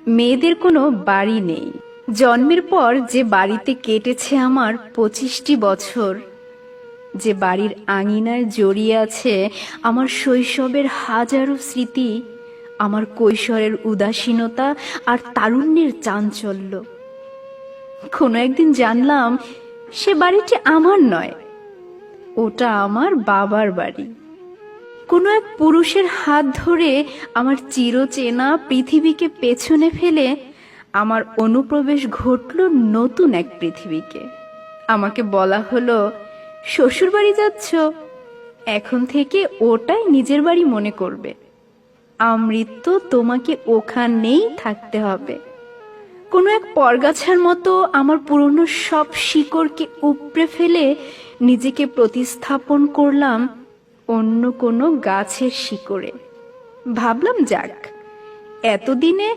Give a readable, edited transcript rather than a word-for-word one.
মেয়েদের কোনো বাড়ি নেই। জন্মের পর যে বাড়িতে কেটেছে আমার 25টি বছর, যে বাড়ির আঙিনায় জড়িয়ে আছে আমার শৈশবের হাজারো স্মৃতি, আমার কৈশোরের উদাসীনতা আর তারুণ্যের চাঞ্চল্য, কোনো একদিন জানলাম সে বাড়িটি আমার নয়, ওটা আমার বাবার বাড়ি। কোনো এক পুরুষের হাত ধরে আমার চিরচেনা পৃথিবীকে পেছনে ফেলে আমার অনুপ্রবেশ ঘটল নতুন এক পৃথিবীকে। আমাকে বলা হলো, শ্বশুর বাড়ি যাচ্ছ, এখন থেকে ওটাই নিজের বাড়ি মনে করবে, আমৃত্যু তোমাকে ওখানেই থাকতে হবে। কোনো এক পরগাছার মতো আমার পুরনো সব শিকড়কে উপড়ে ফেলে নিজেকে প্রতিস্থাপন করলাম অন্য কোনো গাছের শিকড়ে। ভাবলাম, যাক, এতদিনে